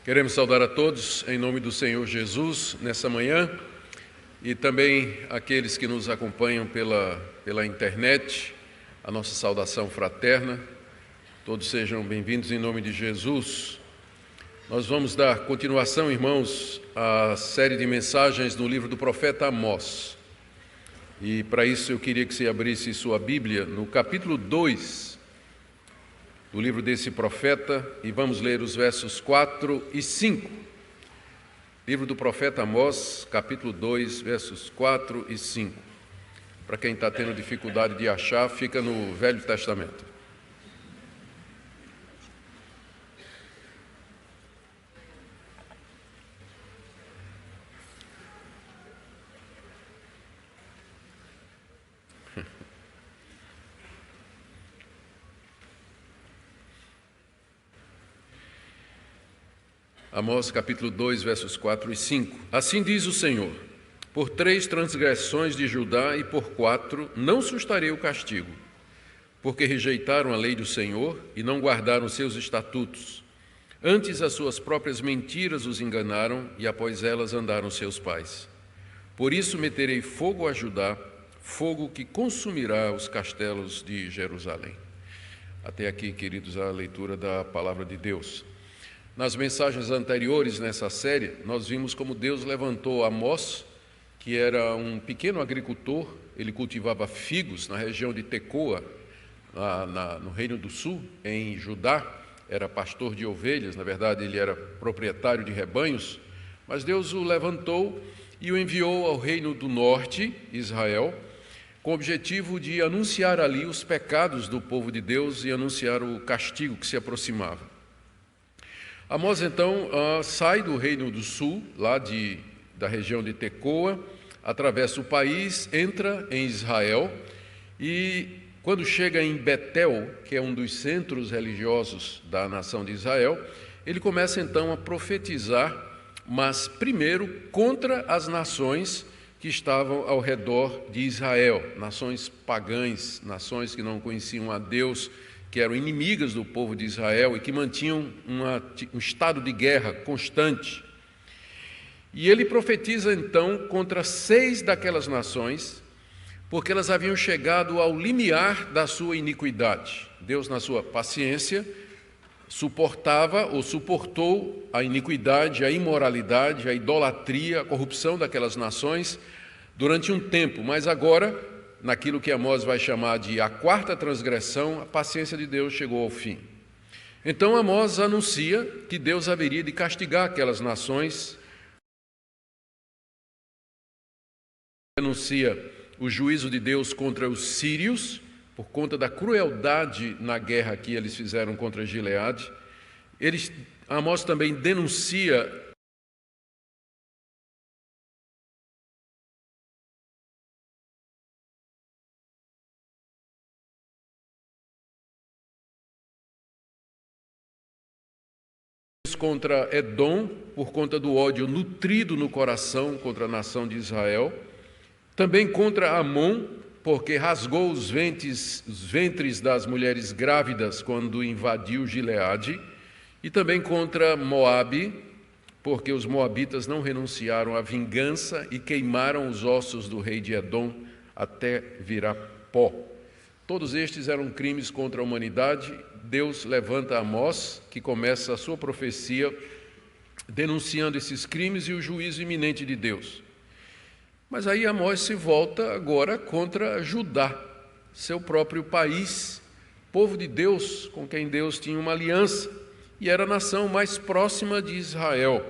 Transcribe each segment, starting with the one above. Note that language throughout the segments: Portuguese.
Queremos saudar a todos em nome do Senhor Jesus nessa manhã e também aqueles que nos acompanham pela internet, a nossa saudação fraterna. Todos sejam bem-vindos em nome de Jesus. Nós vamos dar continuação, irmãos, à série de mensagens no livro do profeta Amós. E para isso eu queria que você abrisse sua Bíblia no capítulo 2 do livro desse profeta, e vamos ler os versos 4 e 5. Livro do profeta Amós, capítulo 2, versos 4 e 5. Para quem está tendo dificuldade de achar, fica no Velho Testamento. Amós capítulo 2, versos 4 e 5. Assim diz o Senhor: por 3 transgressões de Judá e por 4 não sustarei o castigo, porque rejeitaram a lei do Senhor e não guardaram seus estatutos. Antes as suas próprias mentiras os enganaram e após elas andaram seus pais. Por isso meterei fogo a Judá, fogo que consumirá os castelos de Jerusalém. Até aqui, queridos, a leitura da palavra de Deus. Nas mensagens anteriores nessa série, nós vimos como Deus levantou Amós, que era um pequeno agricultor. Ele cultivava figos na região de Tecoa, no Reino do Sul, em Judá. Era pastor de ovelhas, na verdade ele era proprietário de rebanhos, mas Deus o levantou e o enviou ao Reino do Norte, Israel, com o objetivo de anunciar ali os pecados do povo de Deus e anunciar o castigo que se aproximava. Amós, então, sai do Reino do Sul, lá da região de Tecoa, atravessa o país, entra em Israel e, quando chega em Betel, que é um dos centros religiosos da nação de Israel, ele começa, então, a profetizar, mas primeiro contra as nações que estavam ao redor de Israel, nações pagãs, nações que não conheciam a Deus, que eram inimigas do povo de Israel e que mantinham um estado de guerra constante. E ele profetiza então contra 6 daquelas nações, porque elas haviam chegado ao limiar da sua iniquidade. Deus, na sua paciência, suportou a iniquidade, a imoralidade, a idolatria, a corrupção daquelas nações durante um tempo, mas agora, naquilo que Amós vai chamar de a 4ª transgressão, a paciência de Deus chegou ao fim. Então Amós anuncia que Deus haveria de castigar aquelas nações, anuncia o juízo de Deus contra os sírios, por conta da crueldade na guerra que eles fizeram contra Gileade. Amós também denuncia contra Edom, por conta do ódio nutrido no coração contra a nação de Israel, também contra Amon, porque rasgou os ventres das mulheres grávidas quando invadiu Gileade, e também contra Moabe, porque os moabitas não renunciaram à vingança e queimaram os ossos do rei de Edom até virar pó. Todos estes eram crimes contra a humanidade. Deus levanta Amós, que começa a sua profecia denunciando esses crimes e o juízo iminente de Deus. Mas aí Amós se volta agora contra Judá, seu próprio país, povo de Deus, com quem Deus tinha uma aliança, e era a nação mais próxima de Israel.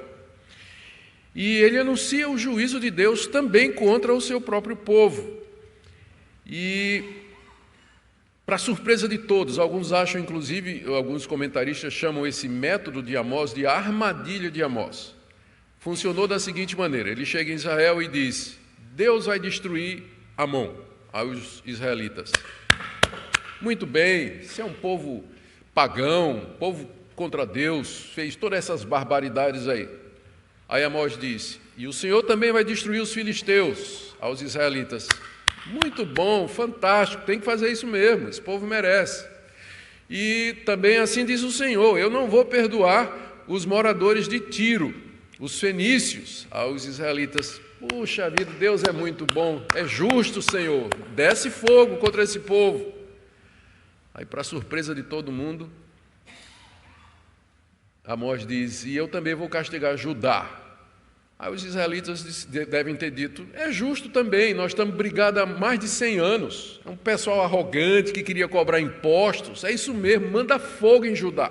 E ele anuncia o juízo de Deus também contra o seu próprio povo. E, para surpresa de todos, alguns acham, inclusive, alguns comentaristas chamam esse método de Amós de armadilha de Amós. Funcionou da seguinte maneira: ele chega em Israel e diz: Deus vai destruir Amon, aos israelitas. Muito bem, se é um povo pagão, povo contra Deus, fez todas essas barbaridades aí. Aí Amós disse: e o Senhor também vai destruir os filisteus, aos israelitas. Muito bom, fantástico, tem que fazer isso mesmo, esse povo merece. E também assim diz o Senhor: eu não vou perdoar os moradores de Tiro, os fenícios, aos israelitas: puxa vida, Deus é muito bom, é justo, Senhor, desce fogo contra esse povo. Aí, para surpresa de todo mundo, Amós diz: e eu também vou castigar Judá. Aí os israelitas devem ter dito: é justo também, nós estamos brigados há mais de 100 anos, é um pessoal arrogante que queria cobrar impostos, é isso mesmo, manda fogo em Judá.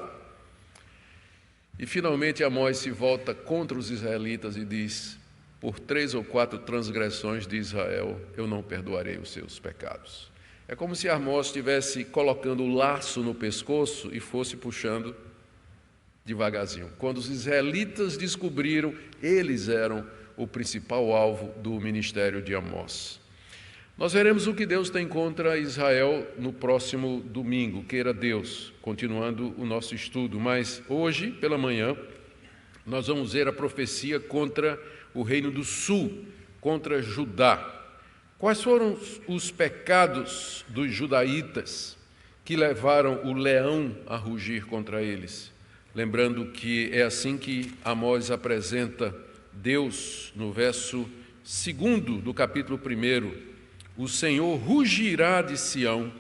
E finalmente Amós se volta contra os israelitas e diz: por 3 ou 4 transgressões de Israel, eu não perdoarei os seus pecados. É como se Amós estivesse colocando o laço no pescoço e fosse puxando devagarzinho. Quando os israelitas descobriram, eles eram o principal alvo do ministério de Amós. Nós veremos o que Deus tem contra Israel no próximo domingo, queira Deus, continuando o nosso estudo. Mas hoje, pela manhã, nós vamos ver a profecia contra o reino do sul, contra Judá. Quais foram os pecados dos judaítas que levaram o leão a rugir contra eles? Lembrando que é assim que Amós apresenta Deus no verso 2 do capítulo 1. O Senhor rugirá de Sião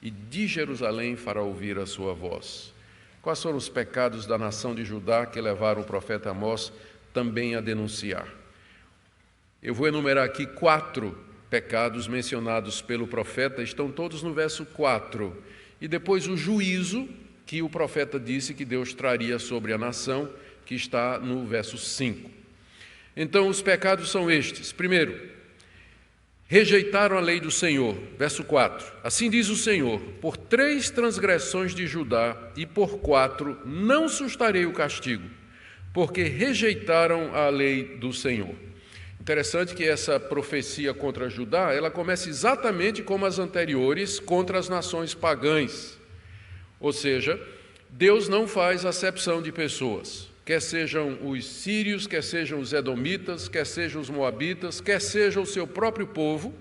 e de Jerusalém fará ouvir a sua voz. Quais foram os pecados da nação de Judá que levaram o profeta Amós também a denunciar? Eu vou enumerar aqui 4 pecados mencionados pelo profeta, estão todos no verso 4. E depois o juízo que o profeta disse que Deus traria sobre a nação, que está no verso 5. Então, os pecados são estes. Primeiro, rejeitaram a lei do Senhor. Verso 4. Assim diz o Senhor: por 3 transgressões de Judá e por 4 não sustarei o castigo, porque rejeitaram a lei do Senhor. Interessante que essa profecia contra Judá, ela começa exatamente como as anteriores contra as nações pagãs. Ou seja, Deus não faz acepção de pessoas, quer sejam os sírios, quer sejam os edomitas, quer sejam os moabitas, quer seja o seu próprio povo.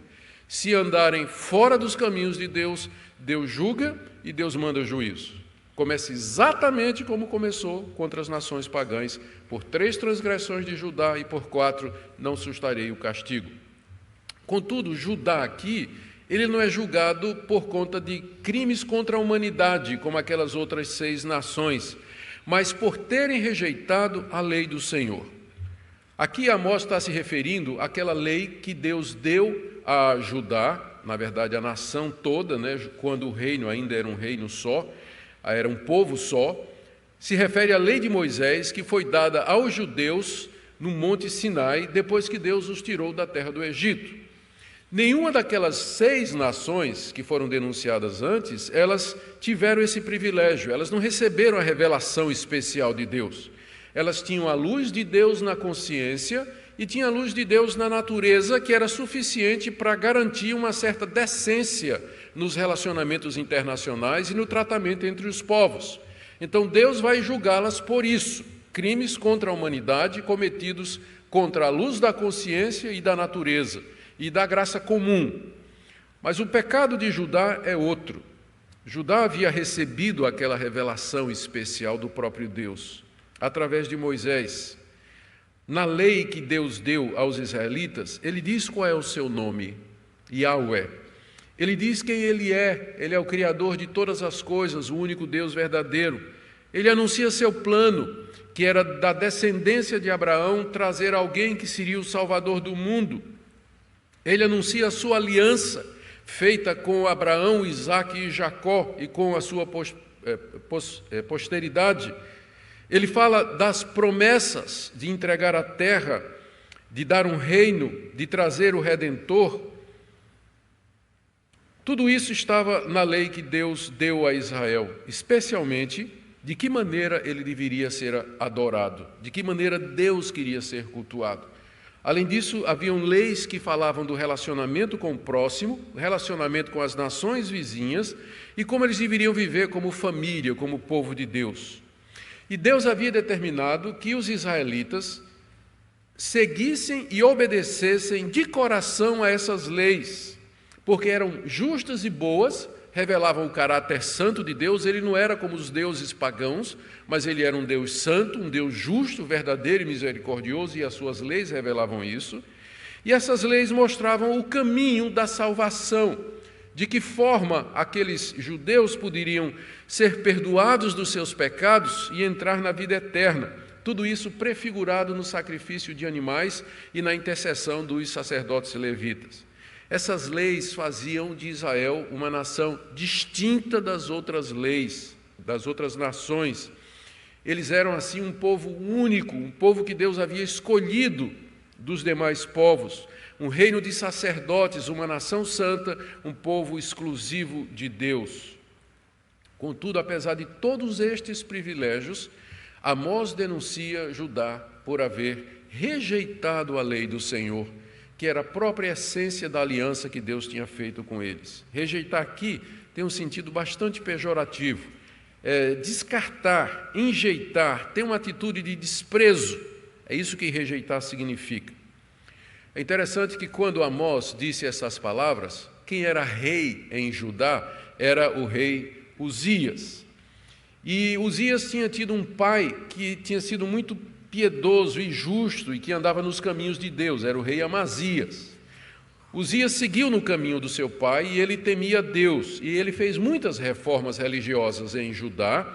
Se andarem fora dos caminhos de Deus, Deus julga e Deus manda juízo. Começa exatamente como começou contra as nações pagãs: por 3 transgressões de Judá e por 4 não sustarei o castigo. Contudo, Judá aqui, ele não é julgado por conta de crimes contra a humanidade, como aquelas outras 6 nações, mas por terem rejeitado a lei do Senhor. Aqui Amós está se referindo àquela lei que Deus deu a Judá, na verdade a nação toda, quando o reino ainda era um reino só, era um povo só. Se refere à lei de Moisés, que foi dada aos judeus no Monte Sinai, depois que Deus os tirou da terra do Egito. Nenhuma daquelas 6 nações que foram denunciadas antes, elas tiveram esse privilégio, elas não receberam a revelação especial de Deus. Elas tinham a luz de Deus na consciência e tinham a luz de Deus na natureza, que era suficiente para garantir uma certa decência nos relacionamentos internacionais e no tratamento entre os povos. Então Deus vai julgá-las por isso, crimes contra a humanidade cometidos contra a luz da consciência e da natureza e da graça comum. Mas o pecado de Judá é outro. Judá havia recebido aquela revelação especial do próprio Deus, através de Moisés. Na lei que Deus deu aos israelitas, ele diz qual é o seu nome: Yahweh. Ele diz quem ele é o Criador de todas as coisas, o único Deus verdadeiro. Ele anuncia seu plano, que era da descendência de Abraão trazer alguém que seria o Salvador do mundo. Ele anuncia a sua aliança, feita com Abraão, Isaque e Jacó, e com a sua posteridade. Ele fala das promessas de entregar a terra, de dar um reino, de trazer o Redentor. Tudo isso estava na lei que Deus deu a Israel, especialmente de que maneira ele deveria ser adorado, de que maneira Deus queria ser cultuado. Além disso, haviam leis que falavam do relacionamento com o próximo, relacionamento com as nações vizinhas e como eles deveriam viver como família, como povo de Deus. E Deus havia determinado que os israelitas seguissem e obedecessem de coração a essas leis, porque eram justas e boas revelavam o caráter santo de Deus. Ele não era como os deuses pagãos, mas ele era um Deus santo, um Deus justo, verdadeiro e misericordioso, e as suas leis revelavam isso. E essas leis mostravam o caminho da salvação, de que forma aqueles judeus poderiam ser perdoados dos seus pecados e entrar na vida eterna. Tudo isso prefigurado no sacrifício de animais e na intercessão dos sacerdotes levitas. Essas leis faziam de Israel uma nação distinta das outras leis, das outras nações. Eles eram, assim, um povo único, um povo que Deus havia escolhido dos demais povos, um reino de sacerdotes, uma nação santa, um povo exclusivo de Deus. Contudo, apesar de todos estes privilégios, Amós denuncia Judá por haver rejeitado a lei do Senhor, que era a própria essência da aliança que Deus tinha feito com eles. Rejeitar aqui tem um sentido bastante pejorativo. Descartar, enjeitar, tem uma atitude de desprezo. É isso que rejeitar significa. É interessante que quando Amós disse essas palavras, quem era rei em Judá era o rei Uzias. E Uzias tinha tido um pai que tinha sido muito piedoso e justo e que andava nos caminhos de Deus, era o rei Amazias. Uzias seguiu no caminho do seu pai e ele temia Deus, e ele fez muitas reformas religiosas em Judá,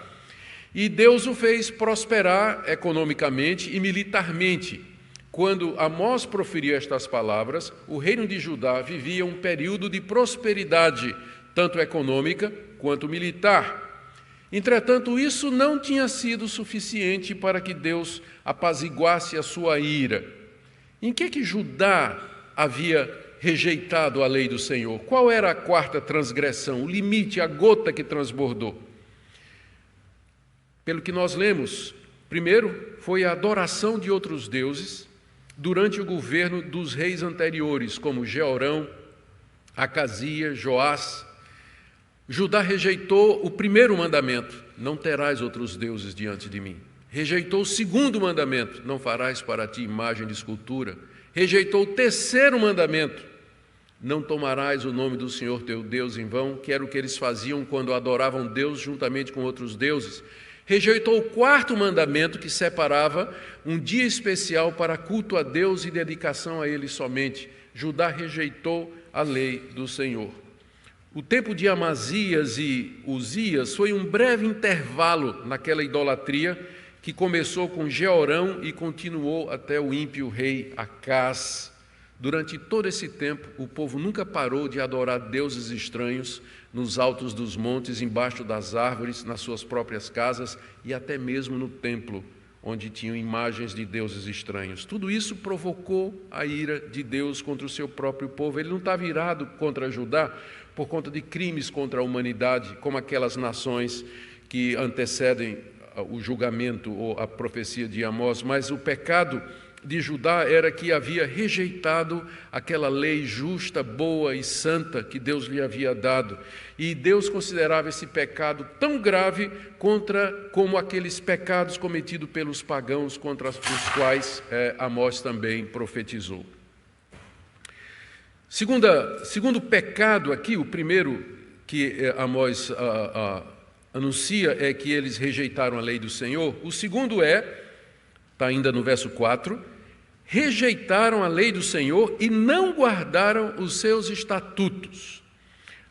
e Deus o fez prosperar economicamente e militarmente. Quando Amós proferiu estas palavras, o reino de Judá vivia um período de prosperidade, tanto econômica quanto militar. Entretanto, isso não tinha sido suficiente para que Deus apaziguasse a sua ira. Em que Judá havia rejeitado a lei do Senhor? Qual era a quarta transgressão, o limite, a gota que transbordou? Pelo que nós lemos, primeiro foi a adoração de outros deuses durante o governo dos reis anteriores, como Jeorão, Acasias, Joás. Judá rejeitou o primeiro mandamento, não terás outros deuses diante de mim. Rejeitou o segundo mandamento, não farás para ti imagem de escultura. Rejeitou o terceiro mandamento, não tomarás o nome do Senhor teu Deus em vão, que era o que eles faziam quando adoravam Deus juntamente com outros deuses. Rejeitou o quarto mandamento, que separava um dia especial para culto a Deus e dedicação a Ele somente. Judá rejeitou a lei do Senhor. O tempo de Amazias e Uzias foi um breve intervalo naquela idolatria que começou com Jeorão e continuou até o ímpio rei Acás. Durante todo esse tempo, o povo nunca parou de adorar deuses estranhos nos altos dos montes, embaixo das árvores, nas suas próprias casas e até mesmo no templo, onde tinham imagens de deuses estranhos. Tudo isso provocou a ira de Deus contra o seu próprio povo. Ele não estava irado contra Judá por conta de crimes contra a humanidade, como aquelas nações que antecedem o julgamento ou a profecia de Amós, mas o pecado de Judá era que havia rejeitado aquela lei justa, boa e santa que Deus lhe havia dado. E Deus considerava esse pecado tão grave como aqueles pecados cometidos pelos pagãos contra os quais Amós também profetizou. Segundo pecado aqui, o primeiro que Amós anuncia é que eles rejeitaram a lei do Senhor. O segundo está ainda no verso 4, rejeitaram a lei do Senhor e não guardaram os seus estatutos.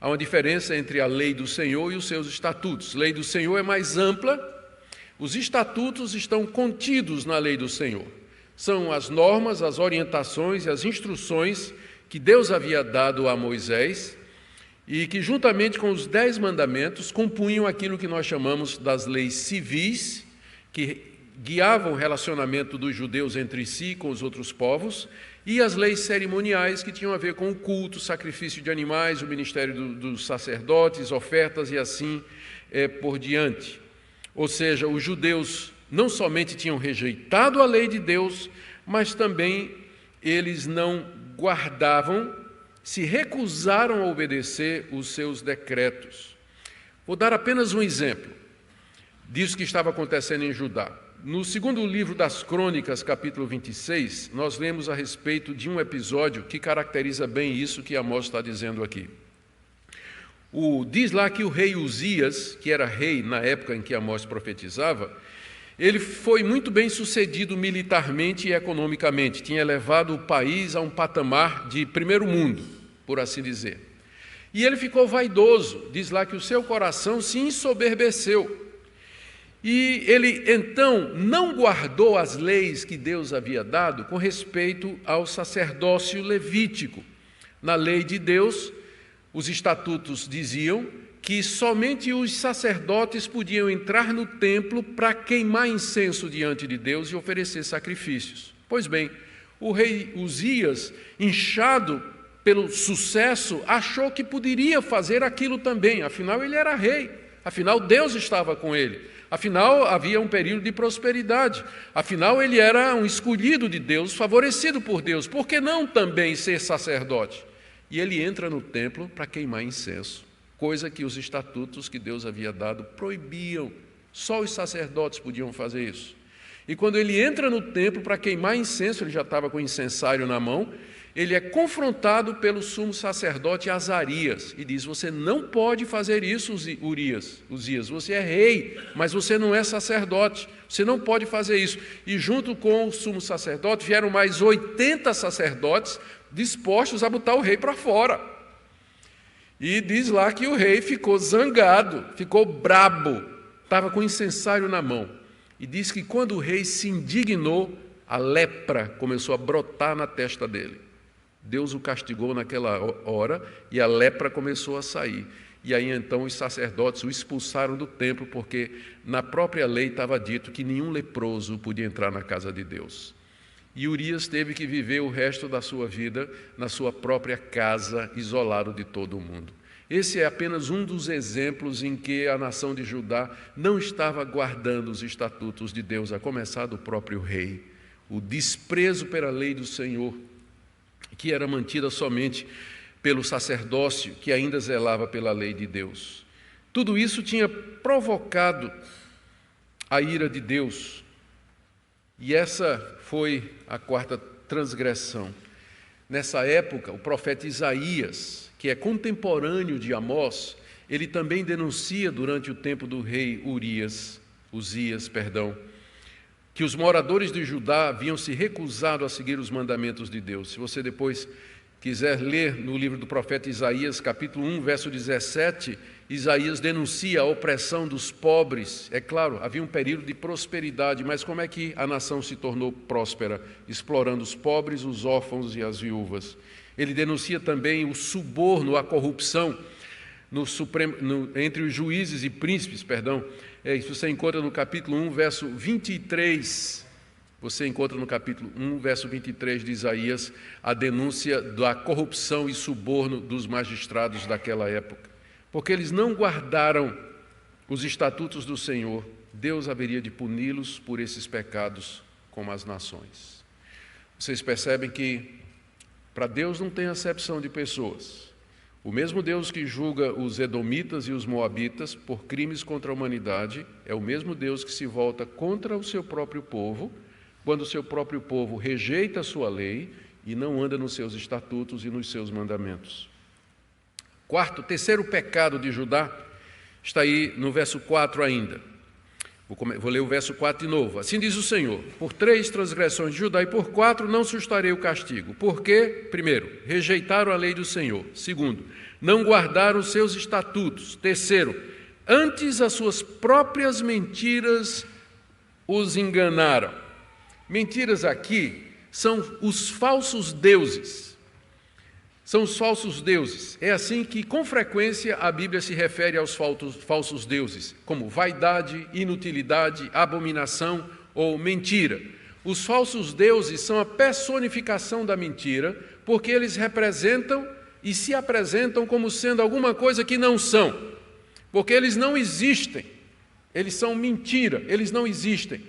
Há uma diferença entre a lei do Senhor e os seus estatutos. A lei do Senhor é mais ampla, os estatutos estão contidos na lei do Senhor. São as normas, as orientações e as instruções que Deus havia dado a Moisés e que, juntamente com os 10 mandamentos, compunham aquilo que nós chamamos das leis civis, que guiavam o relacionamento dos judeus entre si e com os outros povos, e as leis cerimoniais que tinham a ver com o culto, sacrifício de animais, o ministério dos sacerdotes, ofertas e assim por diante. Ou seja, os judeus não somente tinham rejeitado a lei de Deus, mas também eles não guardavam, se recusaram a obedecer os seus decretos. Vou dar apenas um exemplo disso que estava acontecendo em Judá. No segundo livro das Crônicas, capítulo 26, nós lemos a respeito de um episódio que caracteriza bem isso que Amós está dizendo aqui. Diz lá que o rei Uzias, que era rei na época em que Amós profetizava, ele foi muito bem sucedido militarmente e economicamente, tinha levado o país a um patamar de primeiro mundo, por assim dizer. E ele ficou vaidoso, diz lá que o seu coração se ensoberbeceu. E ele, então, não guardou as leis que Deus havia dado com respeito ao sacerdócio levítico. Na lei de Deus, os estatutos diziam que somente os sacerdotes podiam entrar no templo para queimar incenso diante de Deus e oferecer sacrifícios. Pois bem, o rei Uzias, inchado pelo sucesso, achou que poderia fazer aquilo também, afinal ele era rei, afinal Deus estava com ele. Afinal, havia um período de prosperidade. Afinal, ele era um escolhido de Deus, favorecido por Deus. Por que não também ser sacerdote? E ele entra no templo para queimar incenso, coisa que os estatutos que Deus havia dado proibiam. Só os sacerdotes podiam fazer isso. E quando ele entra no templo para queimar incenso, ele já estava com o incensário na mão, ele é confrontado pelo sumo sacerdote Azarias e diz: você não pode fazer isso, Uzias, você é rei, mas você não é sacerdote, você não pode fazer isso. E junto com o sumo sacerdote vieram mais 80 sacerdotes dispostos a botar o rei para fora. E diz lá que o rei ficou zangado, ficou brabo, estava com o incensário na mão. E diz que quando o rei se indignou, a lepra começou a brotar na testa dele. Deus o castigou naquela hora e a lepra começou a sair. E aí então os sacerdotes o expulsaram do templo, porque na própria lei estava dito que nenhum leproso podia entrar na casa de Deus. E Urias teve que viver o resto da sua vida na sua própria casa, isolado de todo o mundo. Esse é apenas um dos exemplos em que a nação de Judá não estava guardando os estatutos de Deus, a começar do próprio rei. O desprezo pela lei do Senhor, que era mantida somente pelo sacerdócio, que ainda zelava pela lei de Deus. Tudo isso tinha provocado a ira de Deus. E essa foi a quarta transgressão. Nessa época, o profeta Isaías, que é contemporâneo de Amós, ele também denuncia durante o tempo do rei Uzias, que os moradores de Judá haviam se recusado a seguir os mandamentos de Deus. Se você depois quiser ler no livro do profeta Isaías, capítulo 1, verso 17, Isaías denuncia a opressão dos pobres. É claro, havia um período de prosperidade, mas como é que a nação se tornou próspera? Explorando os pobres, os órfãos e as viúvas. Ele denuncia também o suborno, a corrupção entre os juízes e príncipes, Isso você encontra no capítulo 1, verso 23. Você encontra no capítulo 1, verso 23 de Isaías, a denúncia da corrupção e suborno dos magistrados daquela época. Porque eles não guardaram os estatutos do Senhor, Deus haveria de puni-los por esses pecados como as nações. Vocês percebem que para Deus não tem acepção de pessoas. O mesmo Deus que julga os edomitas e os moabitas por crimes contra a humanidade é o mesmo Deus que se volta contra o seu próprio povo, quando o seu próprio povo rejeita a sua lei e não anda nos seus estatutos e nos seus mandamentos. Terceiro pecado de Judá está aí no verso 4 ainda. Vou ler o verso 4 de novo. Assim diz o Senhor: por 3 transgressões de Judá e por 4 não sustarei o castigo. Porque, primeiro, rejeitaram a lei do Senhor. Segundo, não guardaram os seus estatutos. Terceiro, antes as suas próprias mentiras os enganaram. Mentiras aqui são os falsos deuses. São os falsos deuses. É assim que, com frequência, a Bíblia se refere aos falsos deuses, como vaidade, inutilidade, abominação ou mentira. Os falsos deuses são a personificação da mentira, porque eles representam e se apresentam como sendo alguma coisa que não são, porque eles não existem. Eles são mentira, eles não existem.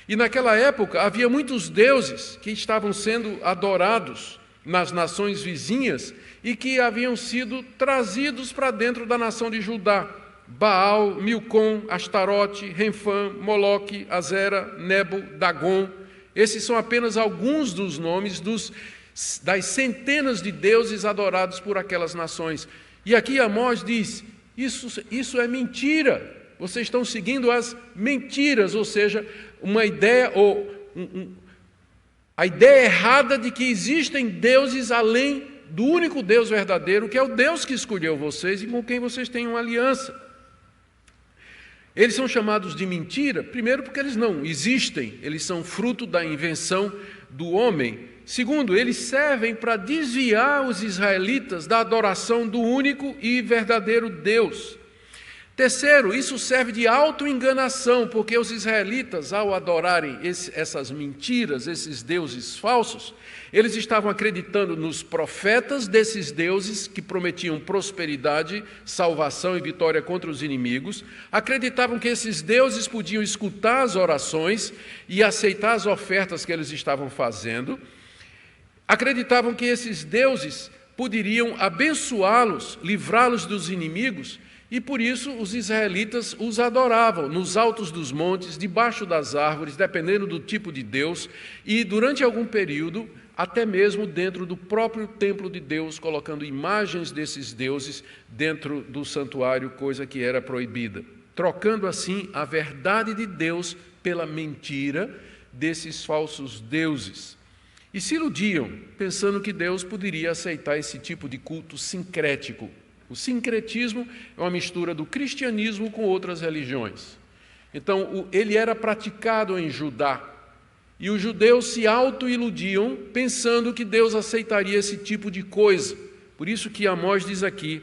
E naquela época havia muitos deuses que estavam sendo adorados nas nações vizinhas e que haviam sido trazidos para dentro da nação de Judá. Baal, Milcom, Astarote, Renfã, Moloque, Azera, Nebo, Dagon. Esses são apenas alguns dos nomes das centenas de deuses adorados por aquelas nações. E aqui Amós diz Isso é mentira. Vocês estão seguindo as mentiras, ou seja, uma ideia a ideia errada de que existem deuses além do único Deus verdadeiro, que é o Deus que escolheu vocês e com quem vocês têm uma aliança. Eles são chamados de mentira, primeiro porque eles não existem, eles são fruto da invenção do homem. Segundo, eles servem para desviar os israelitas da adoração do único e verdadeiro Deus. Terceiro, isso serve de autoenganação, porque os israelitas, ao adorarem essas mentiras, esses deuses falsos, eles estavam acreditando nos profetas desses deuses que prometiam prosperidade, salvação e vitória contra os inimigos, acreditavam que esses deuses podiam escutar as orações e aceitar as ofertas que eles estavam fazendo, acreditavam que esses deuses poderiam abençoá-los, livrá-los dos inimigos, e por isso os israelitas os adoravam nos altos dos montes, debaixo das árvores, dependendo do tipo de Deus, e durante algum período, até mesmo dentro do próprio templo de Deus, colocando imagens desses deuses dentro do santuário, coisa que era proibida, trocando assim a verdade de Deus pela mentira desses falsos deuses. E se iludiam, pensando que Deus poderia aceitar esse tipo de culto sincrético. O sincretismo é uma mistura do cristianismo com outras religiões. Então, ele era praticado em Judá. E os judeus se auto-iludiam, pensando que Deus aceitaria esse tipo de coisa. Por isso que Amós diz aqui,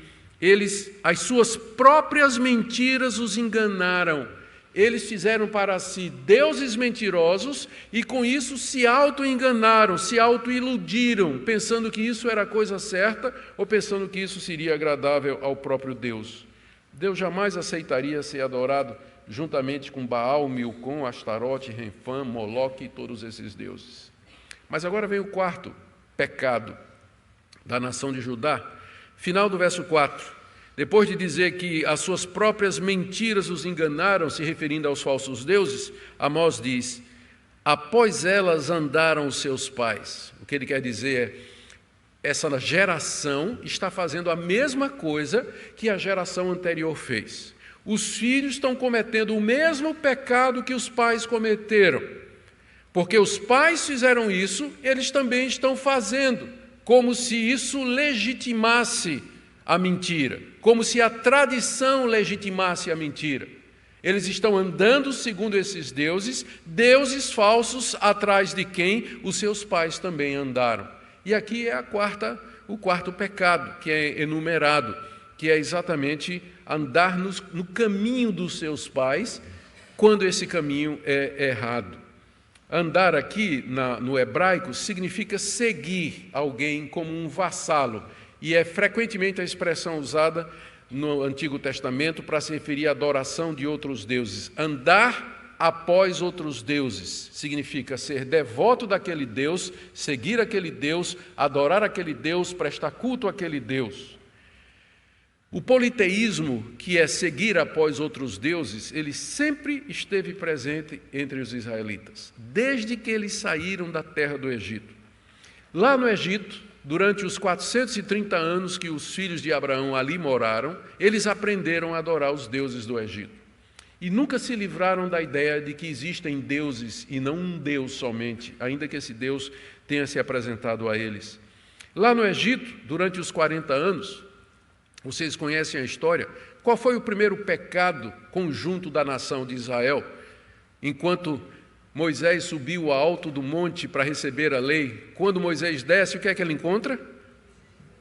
as suas próprias mentiras os enganaram. Eles fizeram para si deuses mentirosos e com isso se auto-enganaram, se auto-iludiram, pensando que isso era a coisa certa ou pensando que isso seria agradável ao próprio Deus. Deus jamais aceitaria ser adorado juntamente com Baal, Milcom, Astarote, Renfã, Moloque e todos esses deuses. Mas agora vem o quarto pecado da nação de Judá. Final do verso 4. Depois de dizer que as suas próprias mentiras os enganaram, se referindo aos falsos deuses, Amós diz, após elas andaram os seus pais. O que ele quer dizer é, essa geração está fazendo a mesma coisa que a geração anterior fez. Os filhos estão cometendo o mesmo pecado que os pais cometeram. Porque os pais fizeram isso, eles também estão fazendo, como se isso legitimasse a mentira, como se a tradição legitimasse a mentira. Eles estão andando segundo esses deuses, deuses falsos atrás de quem os seus pais também andaram. E aqui é o quarto pecado que é enumerado, que é exatamente andar no caminho dos seus pais, quando esse caminho é errado. Andar aqui no hebraico significa seguir alguém como um vassalo, e é frequentemente a expressão usada no Antigo Testamento para se referir à adoração de outros deuses. Andar após outros deuses significa ser devoto daquele Deus, seguir aquele Deus, adorar aquele Deus, prestar culto àquele Deus. O politeísmo, que é seguir após outros deuses, ele sempre esteve presente entre os israelitas, desde que eles saíram da terra do Egito. Lá no Egito, durante os 430 anos que os filhos de Abraão ali moraram, eles aprenderam a adorar os deuses do Egito. E nunca se livraram da ideia de que existem deuses e não um Deus somente, ainda que esse Deus tenha se apresentado a eles. Lá no Egito, durante os 40 anos, vocês conhecem a história, qual foi o primeiro pecado conjunto da nação de Israel? Enquanto Moisés subiu ao alto do monte para receber a lei. Quando Moisés desce, o que é que ele encontra?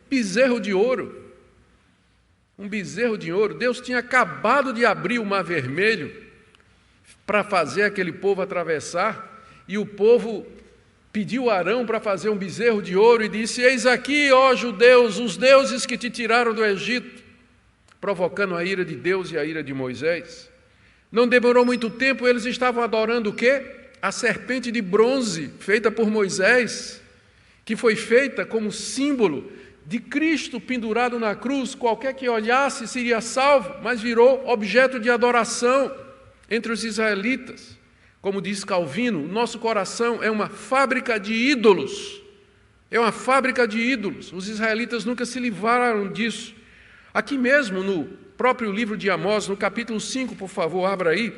Bezerro de ouro. Um bezerro de ouro. Deus tinha acabado de abrir o Mar Vermelho para fazer aquele povo atravessar, e o povo pediu a Arão para fazer um bezerro de ouro e disse, eis aqui, ó judeus, os deuses que te tiraram do Egito, provocando a ira de Deus e a ira de Moisés. Não demorou muito tempo, eles estavam adorando o quê? A serpente de bronze, feita por Moisés, que foi feita como símbolo de Cristo pendurado na cruz. Qualquer que olhasse seria salvo, mas virou objeto de adoração entre os israelitas. Como diz Calvino, nosso coração é uma fábrica de ídolos. É uma fábrica de ídolos. Os israelitas nunca se livraram disso. Aqui mesmo, no próprio livro de Amós, no capítulo 5, por favor, abra aí.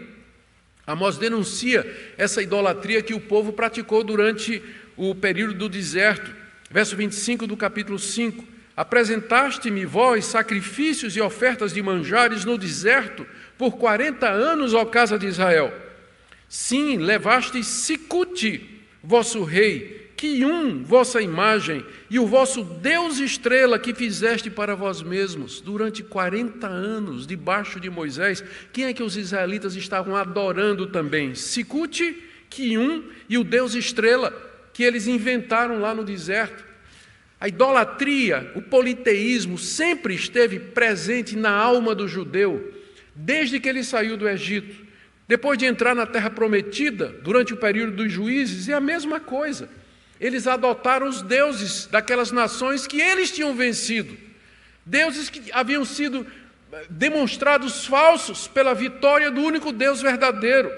Amós denuncia essa idolatria que o povo praticou durante o período do deserto. Verso 25 do capítulo 5. Apresentaste-me vós sacrifícios e ofertas de manjares no deserto por 40 anos, ó casa de Israel. Sim, levastes Sicute, vosso rei, Quium, vossa imagem, e o vosso Deus estrela que fizeste para vós mesmos durante 40 anos, debaixo de Moisés. Quem é que os israelitas estavam adorando também? Sicute, Quium e o Deus estrela, que eles inventaram lá no deserto. A idolatria, o politeísmo sempre esteve presente na alma do judeu, desde que ele saiu do Egito. Depois de entrar na terra prometida, durante o período dos juízes, é a mesma coisa. Eles adotaram os deuses daquelas nações que eles tinham vencido. Deuses que haviam sido demonstrados falsos pela vitória do único Deus verdadeiro.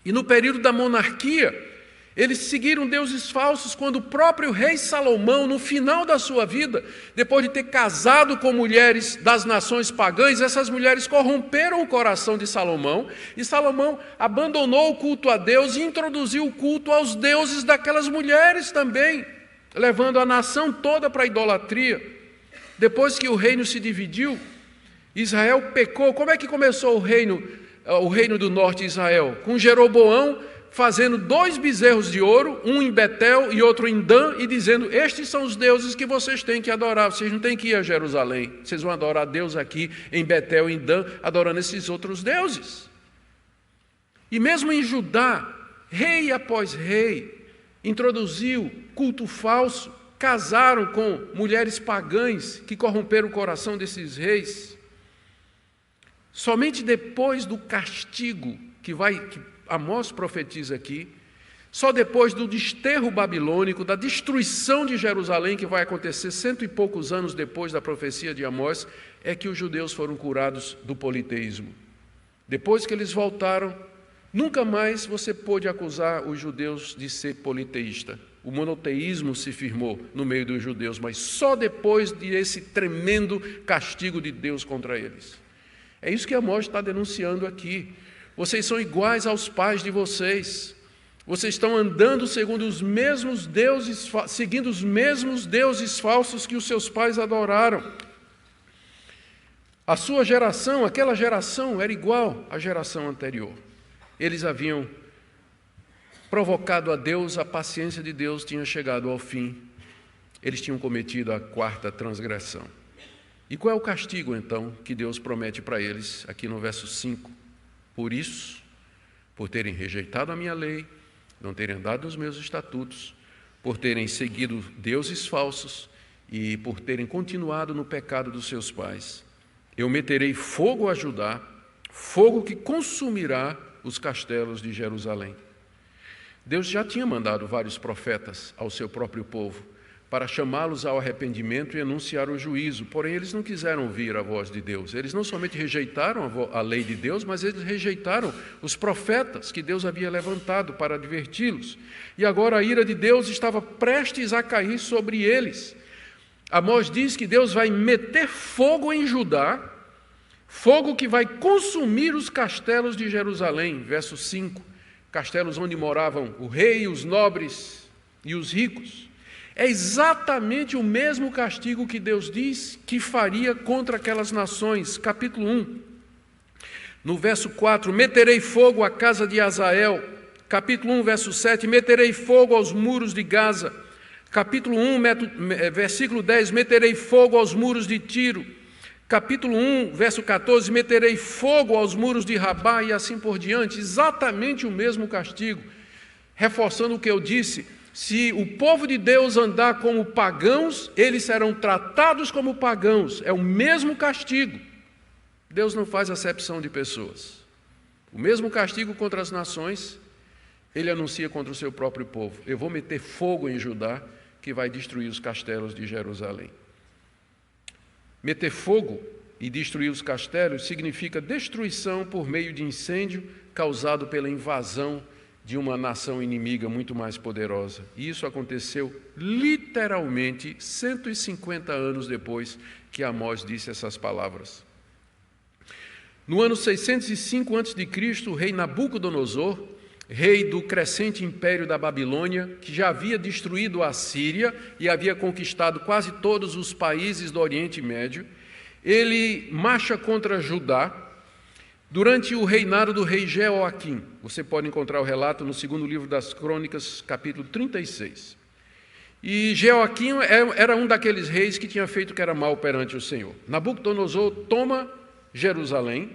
E no período da monarquia, eles seguiram deuses falsos quando o próprio rei Salomão, no final da sua vida, depois de ter casado com mulheres das nações pagãs, essas mulheres corromperam o coração de Salomão, e Salomão abandonou o culto a Deus e introduziu o culto aos deuses daquelas mulheres também, levando a nação toda para a idolatria. Depois que o reino se dividiu, Israel pecou. Como é que começou o reino do norte de Israel? Com Jeroboão fazendo 2 bezerros de ouro, um em Betel e outro em Dan, e dizendo: estes são os deuses que vocês têm que adorar, vocês não têm que ir a Jerusalém, vocês vão adorar a Deus aqui em Betel e em Dan, adorando esses outros deuses. E mesmo em Judá, rei após rei introduziu culto falso, casaram com mulheres pagãs que corromperam o coração desses reis. Somente depois do castigo que Amós profetiza aqui, só depois do desterro babilônico, da destruição de Jerusalém, que vai acontecer 100 e poucos anos depois da profecia de Amós, é que os judeus foram curados do politeísmo. Depois que eles voltaram, nunca mais você pôde acusar os judeus de ser politeísta. O monoteísmo se firmou no meio dos judeus, mas só depois desse tremendo castigo de Deus contra eles. É isso que Amós está denunciando aqui. Vocês são iguais aos pais de vocês. Vocês estão andando segundo os mesmos deuses, seguindo os mesmos deuses falsos que os seus pais adoraram. A sua geração, aquela geração, era igual à geração anterior. Eles haviam provocado a Deus, a paciência de Deus tinha chegado ao fim. Eles tinham cometido a 4ª transgressão. E qual é o castigo, então, que Deus promete para eles, aqui no verso 5? Por isso, por terem rejeitado a minha lei, não terem andado nos meus estatutos, por terem seguido deuses falsos e por terem continuado no pecado dos seus pais, eu meterei fogo a Judá, fogo que consumirá os castelos de Jerusalém. Deus já tinha mandado vários profetas ao seu próprio povo para chamá-los ao arrependimento e anunciar o juízo. Porém, eles não quiseram ouvir a voz de Deus. Eles não somente rejeitaram a lei de Deus, mas eles rejeitaram os profetas que Deus havia levantado para adverti-los. E agora a ira de Deus estava prestes a cair sobre eles. Amós diz que Deus vai meter fogo em Judá, fogo que vai consumir os castelos de Jerusalém. Verso 5, castelos onde moravam o rei, os nobres e os ricos. É exatamente o mesmo castigo que Deus diz que faria contra aquelas nações. Capítulo 1, no verso 4, meterei fogo à casa de Azael. Capítulo 1, verso 7, meterei fogo aos muros de Gaza. Capítulo 1, versículo 10, meterei fogo aos muros de Tiro. Capítulo 1, verso 14, meterei fogo aos muros de Rabá e assim por diante. Exatamente o mesmo castigo. Reforçando o que eu disse, se o povo de Deus andar como pagãos, eles serão tratados como pagãos. É o mesmo castigo. Deus não faz acepção de pessoas. O mesmo castigo contra as nações, ele anuncia contra o seu próprio povo. Eu vou meter fogo em Judá, que vai destruir os castelos de Jerusalém. Meter fogo e destruir os castelos significa destruição por meio de incêndio causado pela invasão de uma nação inimiga muito mais poderosa. E isso aconteceu literalmente 150 anos depois que Amós disse essas palavras. No ano 605 a.C., o rei Nabucodonosor, rei do crescente império da Babilônia, que já havia destruído a Síria e havia conquistado quase todos os países do Oriente Médio, ele marcha contra Judá durante o reinado do rei Jeoaquim. Você pode encontrar o relato no segundo livro das Crônicas, capítulo 36. E Jeoaquim era um daqueles reis que tinha feito o que era mal perante o Senhor. Nabucodonosor toma Jerusalém,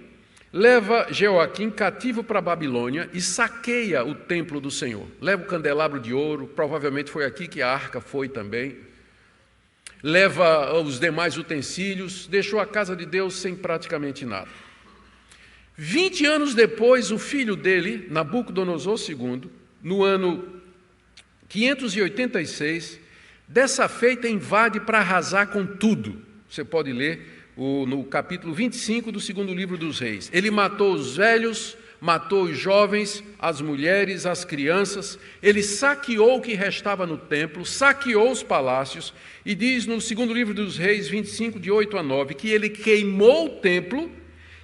leva Jeoaquim cativo para a Babilônia e saqueia o templo do Senhor. Leva o candelabro de ouro, provavelmente foi aqui que a arca foi também. Leva os demais utensílios, deixou a casa de Deus sem praticamente nada. 20 anos depois, o filho dele, Nabucodonosor II, no ano 586, dessa feita invade para arrasar com tudo. Você pode ler no capítulo 25 do segundo livro dos Reis. Ele matou os velhos, matou os jovens, as mulheres, as crianças. Ele saqueou o que restava no templo, saqueou os palácios, e diz no segundo livro dos Reis, 25, de 8 a 9, que ele queimou o templo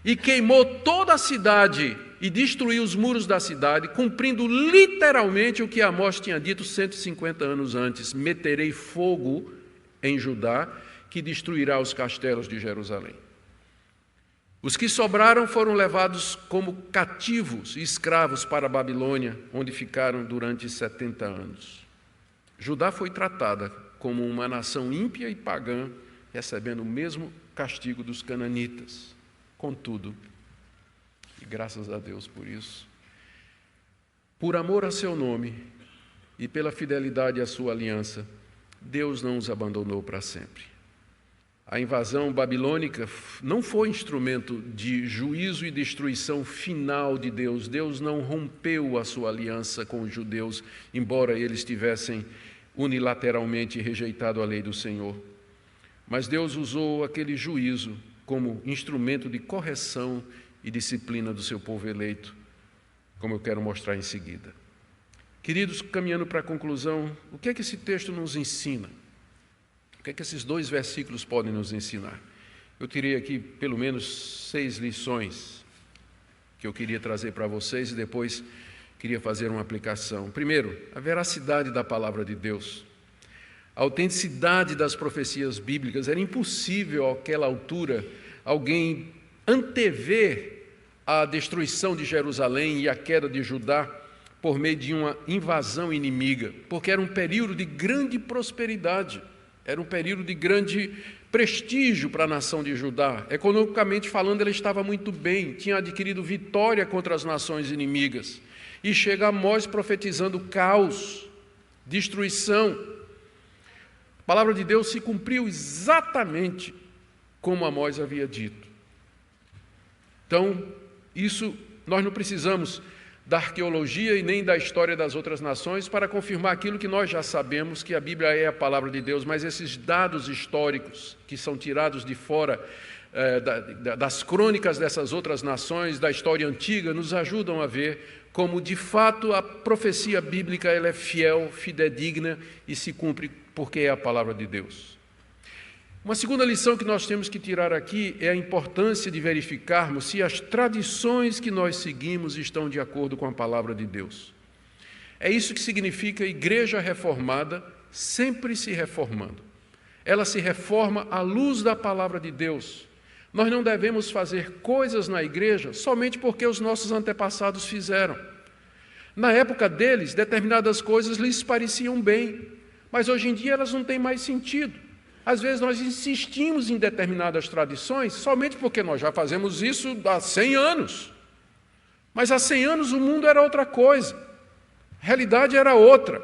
e queimou toda a cidade e destruiu os muros da cidade, cumprindo literalmente o que Amós tinha dito 150 anos antes: meterei fogo em Judá, que destruirá os castelos de Jerusalém. Os que sobraram foram levados como cativos e escravos para a Babilônia, onde ficaram durante 70 anos. Judá foi tratada como uma nação ímpia e pagã, recebendo o mesmo castigo dos cananitas. Contudo, e graças a Deus por isso, por amor a seu nome e pela fidelidade à sua aliança, Deus não os abandonou para sempre. A invasão babilônica não foi instrumento de juízo e destruição final de Deus. Deus não rompeu a sua aliança com os judeus, embora eles tivessem unilateralmente rejeitado a lei do Senhor. Mas Deus usou aquele juízo como instrumento de correção e disciplina do seu povo eleito, como eu quero mostrar em seguida. Queridos, caminhando para a conclusão, o que é que esse texto nos ensina? O que é que esses dois versículos podem nos ensinar? Eu tirei aqui pelo menos 6 lições que eu queria trazer para vocês e depois queria fazer uma aplicação. Primeiro, a veracidade da palavra de Deus. A autenticidade das profecias bíblicas. Era impossível, àquela altura, alguém antever a destruição de Jerusalém e a queda de Judá por meio de uma invasão inimiga, porque era um período de grande prosperidade, era um período de grande prestígio para a nação de Judá. Economicamente falando, ela estava muito bem, tinha adquirido vitória contra as nações inimigas. E chega Amós profetizando caos, destruição. A palavra de Deus se cumpriu exatamente como Amós havia dito. Então, nós não precisamos da arqueologia e nem da história das outras nações para confirmar aquilo que nós já sabemos, que a Bíblia é a palavra de Deus, mas esses dados históricos que são tirados de fora das crônicas dessas outras nações, da história antiga, nos ajudam a ver como, de fato, a profecia bíblica ela é fiel, fidedigna e se cumpre porque é a palavra de Deus. Uma segunda lição que nós temos que tirar aqui é a importância de verificarmos se as tradições que nós seguimos estão de acordo com a palavra de Deus. É isso que significa igreja reformada, sempre se reformando. Ela se reforma à luz da palavra de Deus. Nós não devemos fazer coisas na igreja somente porque os nossos antepassados fizeram. Na época deles, determinadas coisas lhes pareciam bem, mas hoje em dia elas não têm mais sentido. Às vezes nós insistimos em determinadas tradições somente porque nós já fazemos isso há 100 anos. Mas há 100 anos o mundo era outra coisa, a realidade era outra.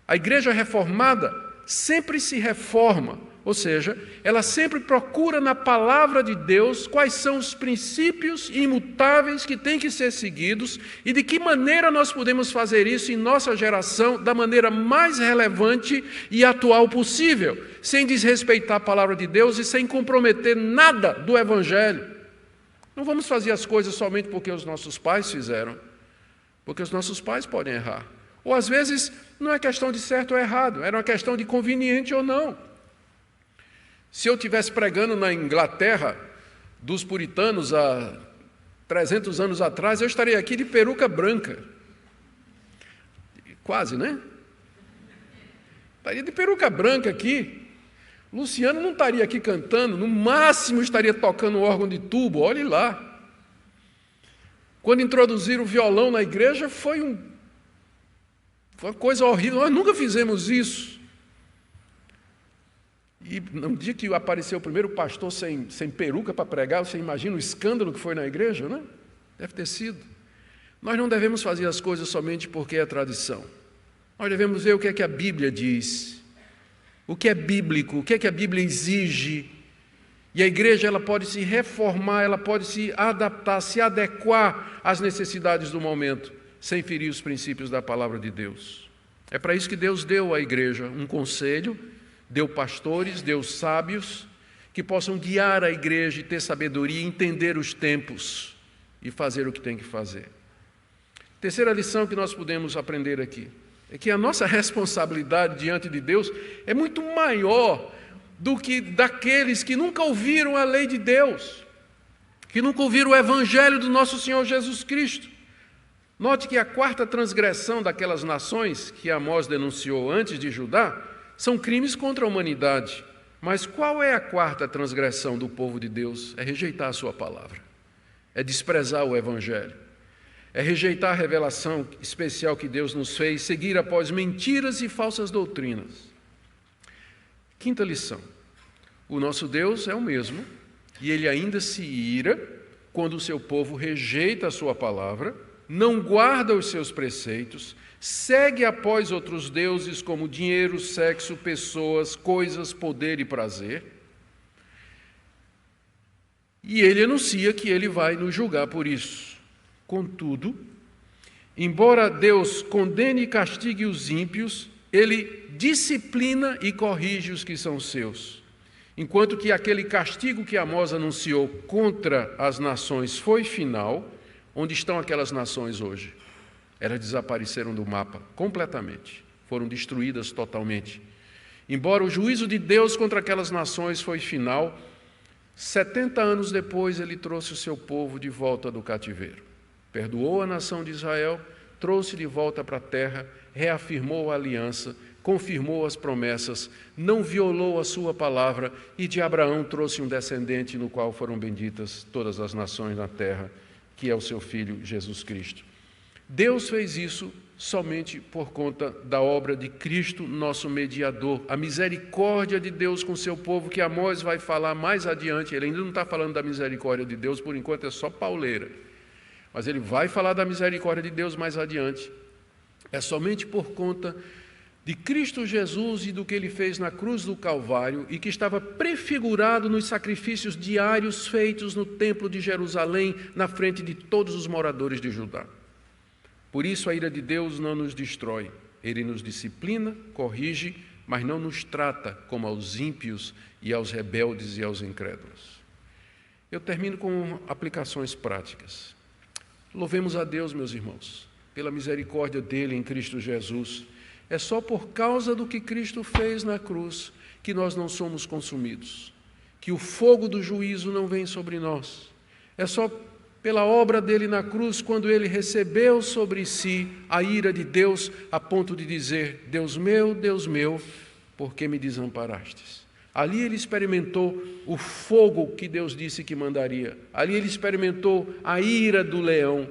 A igreja reformada sempre se reforma, ou seja, ela sempre procura na palavra de Deus quais são os princípios imutáveis que têm que ser seguidos e de que maneira nós podemos fazer isso em nossa geração da maneira mais relevante e atual possível, sem desrespeitar a palavra de Deus e sem comprometer nada do Evangelho. Não vamos fazer as coisas somente porque os nossos pais fizeram, porque os nossos pais podem errar. Ou às vezes não é questão de certo ou errado, era uma questão de conveniente ou não. Se eu estivesse pregando na Inglaterra, dos puritanos há 300 anos atrás, eu estaria aqui de peruca branca. Quase, né? Estaria de peruca branca aqui. Luciano não estaria aqui cantando, no máximo estaria tocando órgão de tubo, olhe lá. Quando introduziram o violão na igreja, foi uma coisa horrível, nós nunca fizemos isso. E no dia que apareceu o primeiro pastor sem peruca para pregar, você imagina o escândalo que foi na igreja, né? Deve ter sido. Nós não devemos fazer as coisas somente porque é tradição. Nós devemos ver o que é que a Bíblia diz, o que é bíblico, o que é que a Bíblia exige. E a igreja ela pode se reformar, ela pode se adaptar, se adequar às necessidades do momento, sem ferir os princípios da palavra de Deus. É para isso que Deus deu à igreja um conselho, deu pastores, deu sábios, que possam guiar a igreja e ter sabedoria, entender os tempos e fazer o que tem que fazer. Terceira lição que nós podemos aprender aqui é que a nossa responsabilidade diante de Deus é muito maior do que daqueles que nunca ouviram a lei de Deus, que nunca ouviram o evangelho do nosso Senhor Jesus Cristo. Note que a quarta transgressão daquelas nações que Amós denunciou antes de Judá são crimes contra a humanidade. Mas qual é a quarta transgressão do povo de Deus? É rejeitar a sua palavra, é desprezar o evangelho, é rejeitar a revelação especial que Deus nos fez, seguir após mentiras e falsas doutrinas. Quinta lição: o nosso Deus é o mesmo e Ele ainda se ira quando o seu povo rejeita a sua palavra, não guarda os seus preceitos, segue após outros deuses como dinheiro, sexo, pessoas, coisas, poder e prazer. E Ele anuncia que Ele vai nos julgar por isso. Contudo, embora Deus condene e castigue os ímpios, Ele disciplina e corrige os que são seus. Enquanto que aquele castigo que Amós anunciou contra as nações foi final, onde estão aquelas nações hoje? Elas desapareceram do mapa completamente, foram destruídas totalmente. Embora o juízo de Deus contra aquelas nações foi final, 70 anos depois Ele trouxe o seu povo de volta do cativeiro. Perdoou a nação de Israel, trouxe de volta para a terra, reafirmou a aliança, confirmou as promessas, não violou a sua palavra e de Abraão trouxe um descendente no qual foram benditas todas as nações na terra, que é o seu Filho Jesus Cristo. Deus fez isso somente por conta da obra de Cristo, nosso mediador. A misericórdia de Deus com o seu povo, que Amós vai falar mais adiante. Ele ainda não está falando da misericórdia de Deus, por enquanto é só pauleira. Mas ele vai falar da misericórdia de Deus mais adiante. É somente por conta de Cristo Jesus e do que Ele fez na cruz do Calvário e que estava prefigurado nos sacrifícios diários feitos no templo de Jerusalém, na frente de todos os moradores de Judá. Por isso a ira de Deus não nos destrói. Ele nos disciplina, corrige, mas não nos trata como aos ímpios e aos rebeldes e aos incrédulos. Eu termino com aplicações práticas. Louvemos a Deus, meus irmãos, pela misericórdia dEle em Cristo Jesus. É só por causa do que Cristo fez na cruz que nós não somos consumidos, que o fogo do juízo não vem sobre nós. É só pela obra dele na cruz, quando ele recebeu sobre si a ira de Deus, a ponto de dizer: Deus meu, por que me desamparastes? Ali ele experimentou o fogo que Deus disse que mandaria. Ali ele experimentou a ira do leão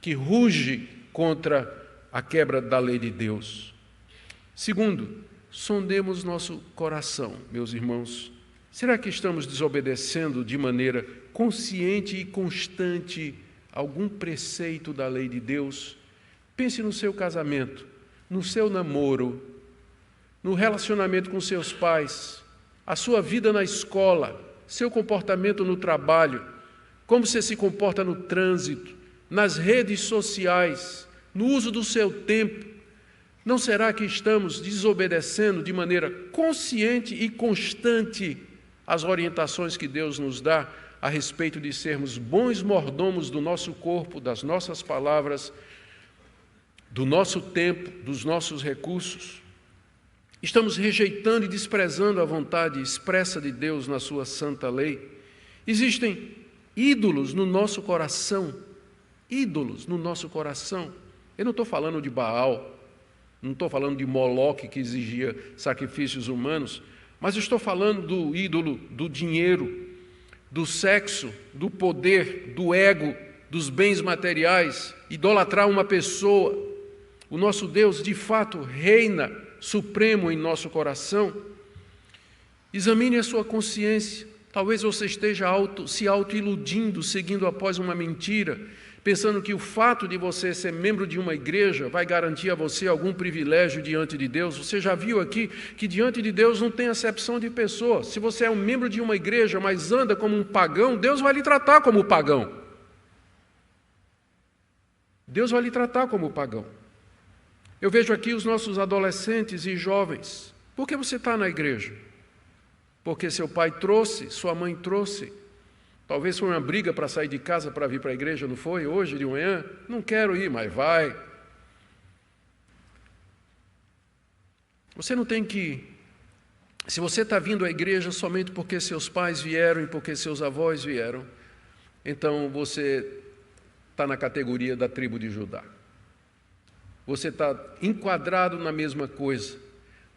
que ruge contra a quebra da lei de Deus. Segundo, sondemos nosso coração, meus irmãos. Será que estamos desobedecendo de maneira consciente e constante algum preceito da lei de Deus? Pense no seu casamento, no seu namoro, no relacionamento com seus pais, a sua vida na escola, seu comportamento no trabalho, como você se comporta no trânsito, nas redes sociais, no uso do seu tempo. Não será que estamos desobedecendo de maneira consciente e constante as orientações que Deus nos dá a respeito de sermos bons mordomos do nosso corpo, das nossas palavras, do nosso tempo, dos nossos recursos? Estamos rejeitando e desprezando a vontade expressa de Deus na sua santa lei Existem ídolos no nosso coração, ídolos no nosso coração. Eu não estou falando de Baal, não estou falando de Moloque, que exigia sacrifícios humanos, mas estou falando do ídolo do dinheiro, do sexo, do poder, do ego, dos bens materiais, idolatrar uma pessoa. O nosso Deus, de fato, reina supremo em nosso coração. Examine a sua consciência. Talvez você esteja se auto-iludindo, seguindo após uma mentira, pensando que o fato de você ser membro de uma igreja vai garantir a você algum privilégio diante de Deus. Você já viu aqui que diante de Deus não tem acepção de pessoa. Se você é um membro de uma igreja, mas anda como um pagão, Deus vai lhe tratar como pagão. Deus vai lhe tratar como pagão. Eu vejo aqui os nossos adolescentes e jovens. Por que você está na igreja? Porque seu pai trouxe, sua mãe trouxe. Talvez foi uma briga para sair de casa para vir para a igreja, não foi? Hoje de manhã? Não quero ir, mas vai. Você não tem que... Se você está vindo à igreja somente porque seus pais vieram e porque seus avós vieram, então você está na categoria da tribo de Judá. Você está enquadrado na mesma coisa.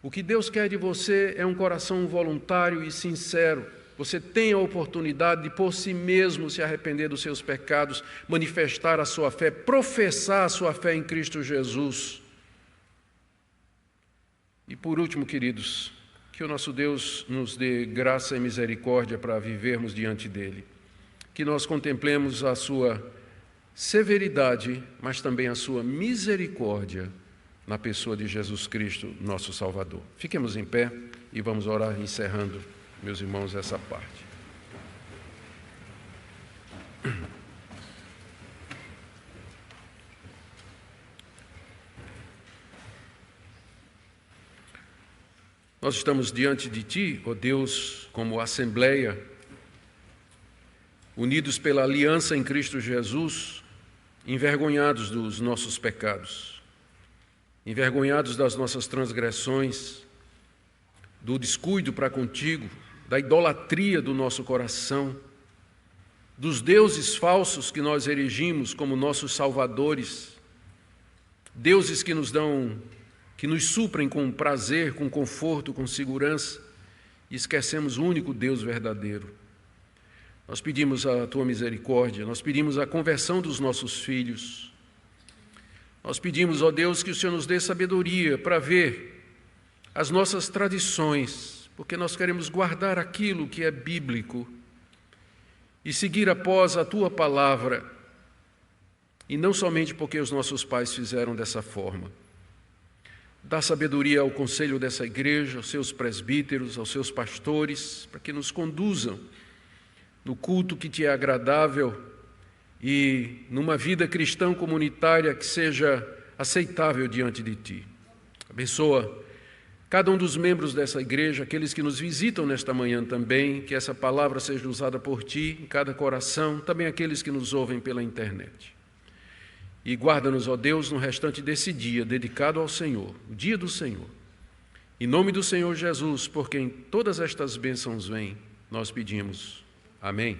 O que Deus quer de você é um coração voluntário e sincero. Você tem a oportunidade de por si mesmo se arrepender dos seus pecados, manifestar a sua fé, professar a sua fé em Cristo Jesus. E por último, queridos, que o nosso Deus nos dê graça e misericórdia para vivermos diante dEle. Que nós contemplemos a sua severidade, mas também a sua misericórdia na pessoa de Jesus Cristo, nosso Salvador. Fiquemos em pé e vamos orar encerrando, meus irmãos, essa parte. Nós estamos diante de Ti, ó Deus, como Assembleia, unidos pela aliança em Cristo Jesus, envergonhados dos nossos pecados, envergonhados das nossas transgressões, do descuido para contigo, da idolatria do nosso coração, dos deuses falsos que nós erigimos como nossos salvadores, deuses que nos suprem com prazer, com conforto, com segurança, e esquecemos o único Deus verdadeiro. Nós pedimos a Tua misericórdia, nós pedimos a conversão dos nossos filhos. Nós pedimos, ó Deus, que o Senhor nos dê sabedoria para ver as nossas tradições, porque nós queremos guardar aquilo que é bíblico e seguir após a Tua palavra, e não somente porque os nossos pais fizeram dessa forma. Dá sabedoria ao conselho dessa igreja, aos seus presbíteros, aos seus pastores, para que nos conduzam no culto que Te é agradável e numa vida cristã comunitária que seja aceitável diante de Ti. Abençoa cada um dos membros dessa igreja, aqueles que nos visitam nesta manhã também, que essa palavra seja usada por Ti em cada coração, também aqueles que nos ouvem pela internet. E guarda-nos, ó Deus, no restante desse dia dedicado ao Senhor, o dia do Senhor. Em nome do Senhor Jesus, por quem todas estas bênçãos vêm, nós pedimos. Amém.